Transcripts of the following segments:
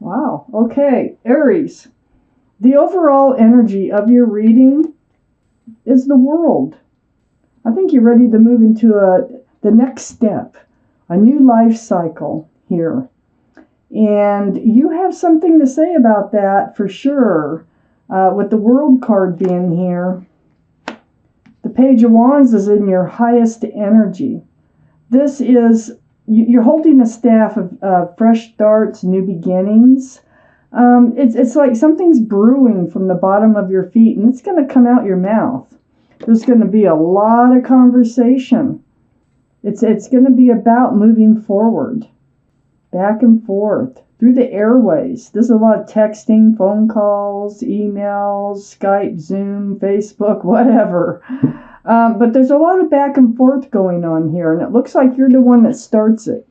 Wow. Okay, Aries. The overall energy of your reading is the world. I think you're ready to move into the next step, a new life cycle here. And you have something to say about that for sure. With the World card being here, the Page of Wands is in your highest energy. This is, you're holding a staff of fresh starts, new beginnings. It's like something's brewing from the bottom of your feet and it's going to come out your mouth. There's going to be a lot of conversation. It's going to be about moving forward, back and forth through the airways. There's a lot of texting, phone calls, emails, Skype, Zoom, Facebook, whatever. But there's a lot of back and forth going on here, and it looks like you're the one that starts it.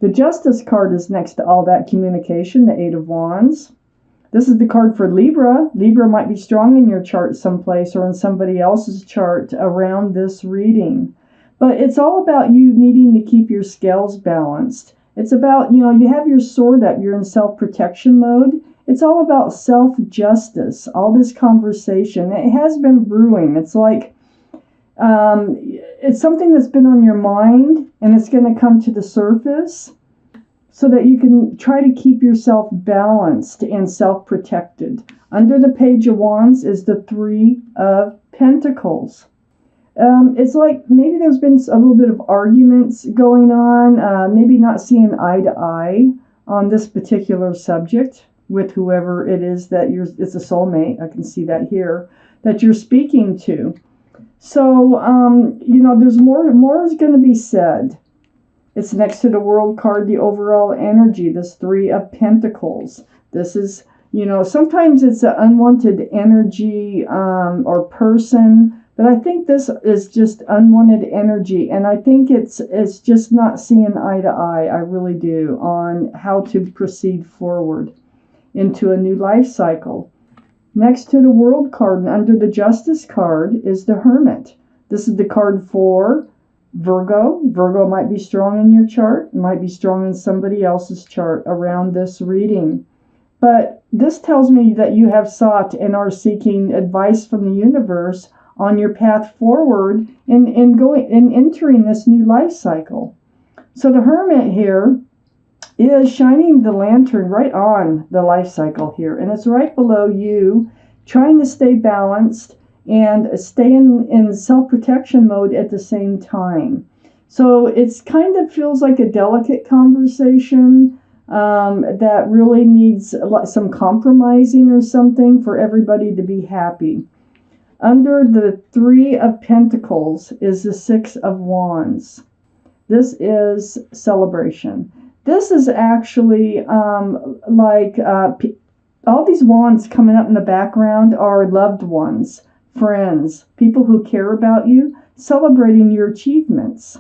The Justice card is next to all that communication, the Eight of Wands. This is the card for Libra. Libra might be strong in your chart someplace or in somebody else's chart around this reading. But it's all about you needing to keep your scales balanced. It's about, you have your sword up, you're in self-protection mode. It's all about self-justice, all this conversation. It has been brewing. It's like, it's something that's been on your mind and it's going to come to the surface so that you can try to keep yourself balanced and self-protected. Under the Page of Wands is the Three of Pentacles. It's like maybe there's been a little bit of arguments going on, maybe not seeing eye to eye on this particular subject with whoever it is that it's a soulmate. I can see that here, that you're speaking to. So, there's more is going to be said. It's next to the World card, the overall energy, this Three of Pentacles. This is, sometimes it's an unwanted energy or person. But I think this is just unwanted energy, and I think it's just not seeing eye to eye. I really do, on how to proceed forward into a new life cycle. Next to the World card and under the Justice card is the Hermit. This is the card for Virgo. Virgo might be strong in your chart, might be strong in somebody else's chart around this reading. But this tells me that you have sought and are seeking advice from the universe on your path forward in entering this new life cycle. So the Hermit here is shining the lantern right on the life cycle here, and it's right below you, trying to stay balanced and stay in self-protection mode at the same time. So it's kind of feels like a delicate conversation that really needs some compromising or something for everybody to be happy. Under the Three of Pentacles is the Six of Wands. This is celebration. This is actually all these wands coming up in the background are loved ones, friends, people who care about you, celebrating your achievements.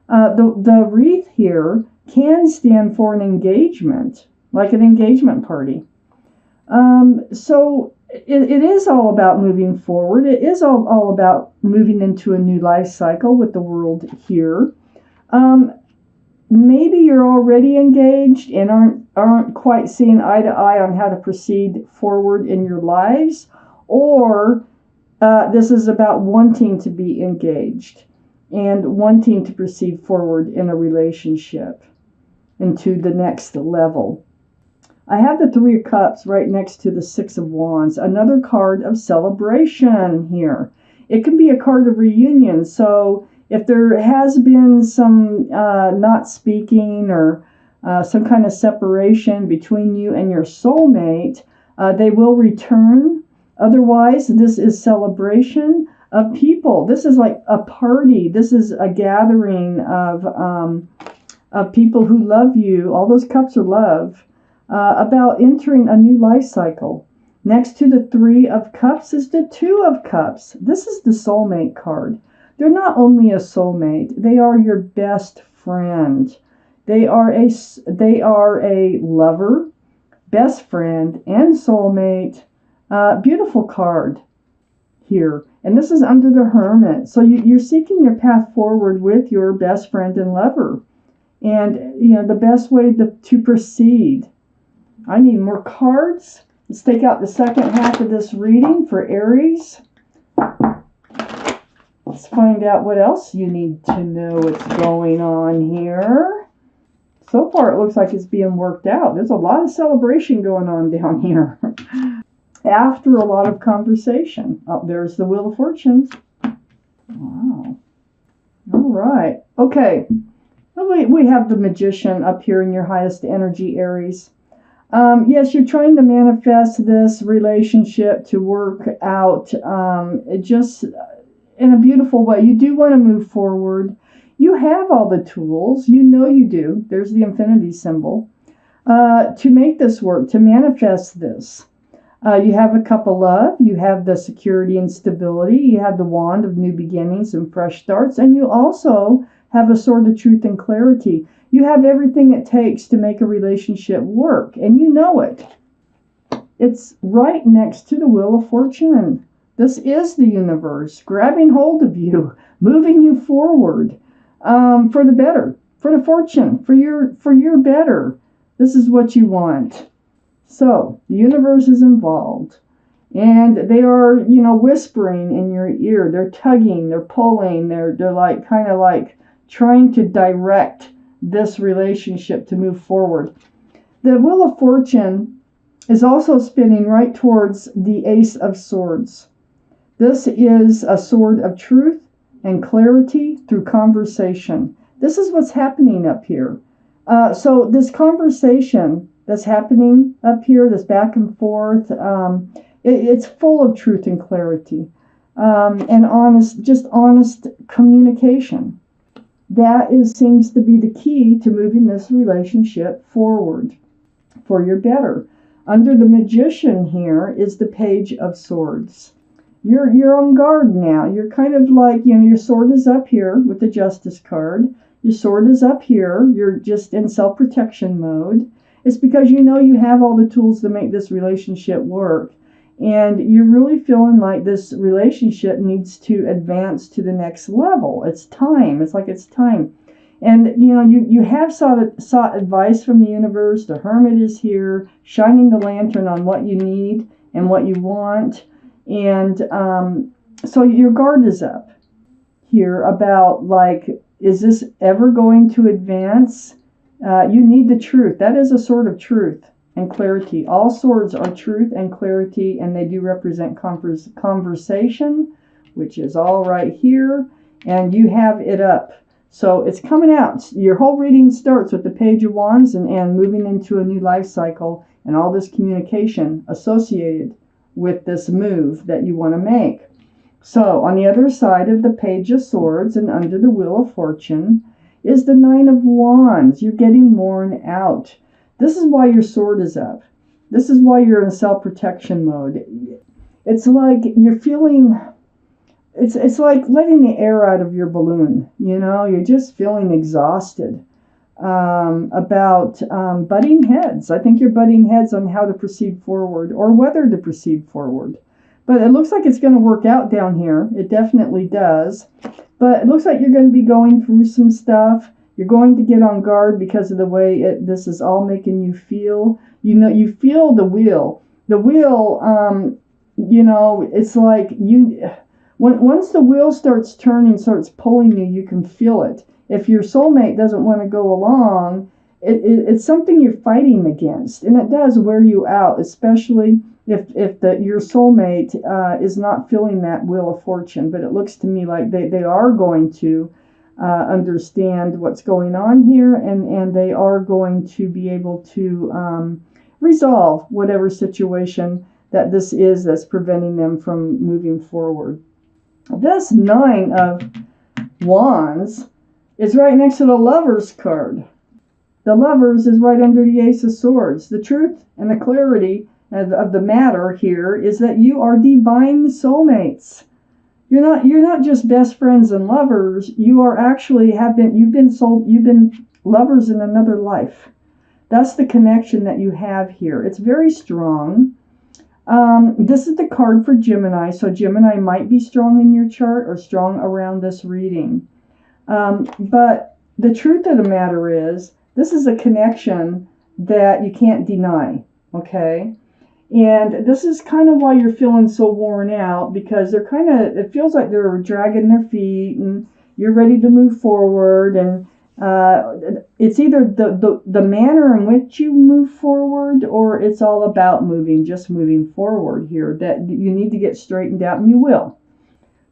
The wreath here can stand for an engagement, like an engagement party. So it is all about moving forward. It is all about moving into a new life cycle with the World here. Maybe you're already engaged and aren't quite seeing eye to eye on how to proceed forward in your lives, or this is about wanting to be engaged and wanting to proceed forward in a relationship into the next level. I have the Three of Cups right next to the Six of Wands, another card of celebration here. It can be a card of reunion. So if there has been some not speaking or some kind of separation between you and your soulmate, they will return. Otherwise, this is celebration of people. This is like a party. This is a gathering of people who love you. All those cups are love. About entering a new life cycle. Next to the Three of Cups is the Two of Cups. This is the soulmate card. They're not only a soulmate, they are your best friend. They are a lover, best friend, and soulmate. Beautiful card here. And this is under the Hermit. So you're seeking your path forward with your best friend and lover. And, the best way to proceed. I need more cards. Let's take out the second half of this reading for Aries. Let's find out what else you need to know what's going on here. So far, it looks like it's being worked out. There's a lot of celebration going on down here. After a lot of conversation. Oh, there's the Wheel of Fortune. Wow. All right. Okay. We have the Magician up here in your highest energy, Aries. Yes, you're trying to manifest this relationship to work out just in a beautiful way. You do want to move forward. You have all the tools. You know you do. There's the infinity symbol. To make this work, to manifest this. You have a cup of love. You have the security and stability. You have the wand of new beginnings and fresh starts. And you also have a sword of truth and clarity. You have everything it takes to make a relationship work, and you know it. It's right next to the Wheel of Fortune. This is the universe grabbing hold of you, moving you forward for the better, for the fortune, for your better. This is what you want. So the universe is involved, and they are, whispering in your ear. They're tugging, they're pulling, they're like kind of like trying to direct this relationship to move forward. The Wheel of Fortune is also spinning right towards the Ace of Swords. This is a sword of truth and clarity through conversation. This is what's happening up here. So this conversation that's happening up here, this back and forth, it's full of truth and clarity and honest communication. That seems to be the key to moving this relationship forward for your better. Under the Magician here is the Page of Swords. You're on guard now. You're kind of like, your sword is up here with the Justice card. Your sword is up here. You're just in self-protection mode. It's because you know you have all the tools to make this relationship work. And you're really feeling like this relationship needs to advance to the next level. It's time. It's like it's time. And, you have sought advice from the universe. The Hermit is here, shining the lantern on what you need and what you want. And so your guard is up here about, like, is this ever going to advance? You need the truth. That is a sword of truth and clarity. All swords are truth and clarity, and they do represent conversation, which is all right here, and you have it up. So it's coming out. Your whole reading starts with the Page of Wands and moving into a new life cycle and all this communication associated with this move that you want to make. So on the other side of the Page of Swords and under the Wheel of Fortune is the Nine of Wands. You're getting worn out. This is why your sword is up. This is why you're in self-protection mode. It's like you're feeling, it's like letting the air out of your balloon. You're just feeling exhausted about butting heads. I think you're butting heads on how to proceed forward or whether to proceed forward. But it looks like it's going to work out down here. It definitely does. But it looks like you're going to be going through some stuff. You're going to get on guard because of the way this is all making you feel. You feel the wheel. The wheel, it's like once the wheel starts turning, starts pulling you, you can feel it. If your soulmate doesn't want to go along, it's something you're fighting against. And it does wear you out, especially if your soulmate is not feeling that Wheel of Fortune. But it looks to me like they are going to understand what's going on here, and they are going to be able to resolve whatever situation that this is that's preventing them from moving forward. This Nine of Wands is right next to the Lovers card. The Lovers is right under the Ace of Swords. The truth and the clarity of the matter here is that you are divine soulmates. You're not just best friends and lovers. You are actually you've been lovers in another life. That's the connection that you have here. It's very strong. This is the card for Gemini, so Gemini might be strong in your chart or strong around this reading. But the truth of the matter is, this is a connection that you can't deny. Okay. And this is kind of why you're feeling so worn out, because they're kind of, it feels like they're dragging their feet and you're ready to move forward. And it's either the manner in which you move forward, or it's all about just moving forward here, that you need to get straightened out, and you will.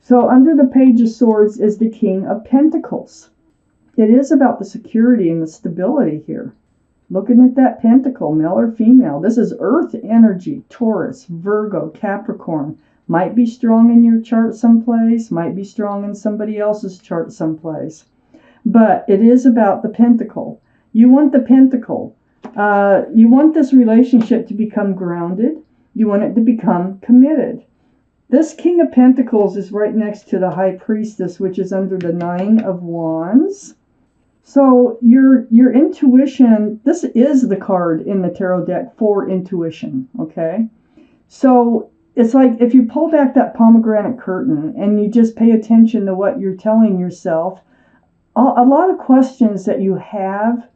So under the Page of Swords is the King of Pentacles. It is about the security and the stability here. Looking at that pentacle, male or female, this is earth energy, Taurus, Virgo, Capricorn. Might be strong in your chart someplace, might be strong in somebody else's chart someplace. But it is about the pentacle. You want the pentacle. You want this relationship to become grounded. You want it to become committed. This King of Pentacles is right next to the High Priestess, which is under the Nine of Wands. So your intuition, this is the card in the tarot deck for intuition, okay? So it's like if you pull back that pomegranate curtain and you just pay attention to what you're telling yourself, a lot of questions that you have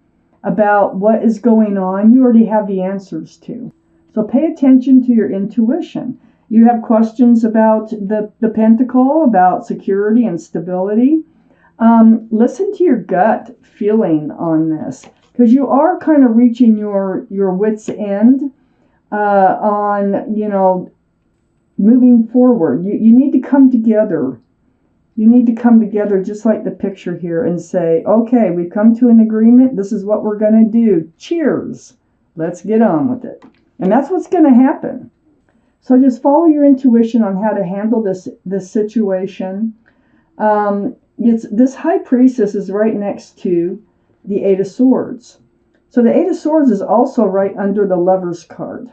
about what is going on, you already have the answers to. So pay attention to your intuition. You have questions about the pentacle, about security and stability. Listen to your gut feeling on this, because you are kind of reaching your wit's end on moving forward. You need to come together. You need to come together just like the picture here and say, okay, we've come to an agreement. This is what we're going to do. Cheers. Let's get on with it. And that's what's going to happen. So just follow your intuition on how to handle this situation. This High Priestess is right next to the Eight of Swords. So the Eight of Swords is also right under the Lover's card.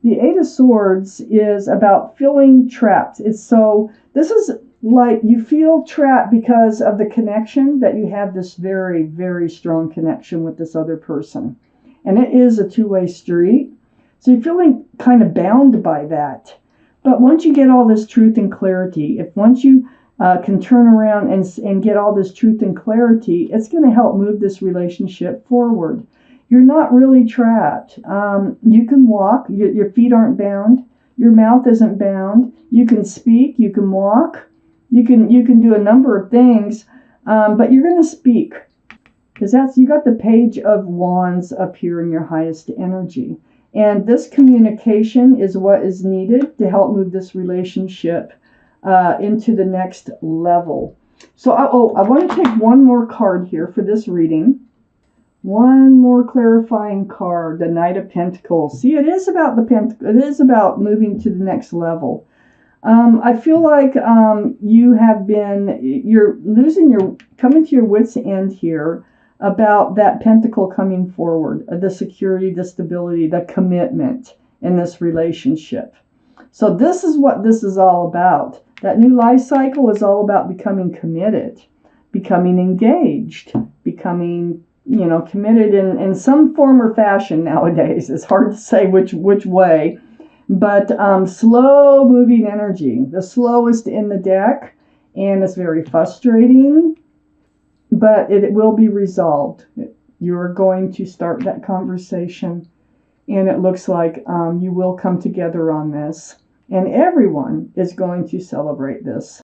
The Eight of Swords is about feeling trapped. This is like you feel trapped because of the connection that you have, this very, very strong connection with this other person. And it is a two-way street. So you're feeling kind of bound by that. But once you get all this truth and clarity, once you can turn around and get all this truth and clarity, it's going to help move this relationship forward. You're not really trapped. You can walk. Your feet aren't bound. Your mouth isn't bound. You can speak. You can walk. You can do a number of things, but you're going to speak, because you got the Page of Wands up here in your highest energy. And this communication is what is needed to help move this relationship into the next level. So, I want to take one more card here for this reading. One more clarifying card, the Knight of Pentacles. See, it is about it is about moving to the next level. I feel like you're coming to your wit's end here about that pentacle coming forward, the security, the stability, the commitment in this relationship. So this is what this is all about. That new life cycle is all about becoming committed, becoming engaged, becoming, committed in some form or fashion nowadays. It's hard to say which way, but slow moving energy, the slowest in the deck, and it's very frustrating, but it will be resolved. You're going to start that conversation, and it looks like you will come together on this, and everyone is going to celebrate this.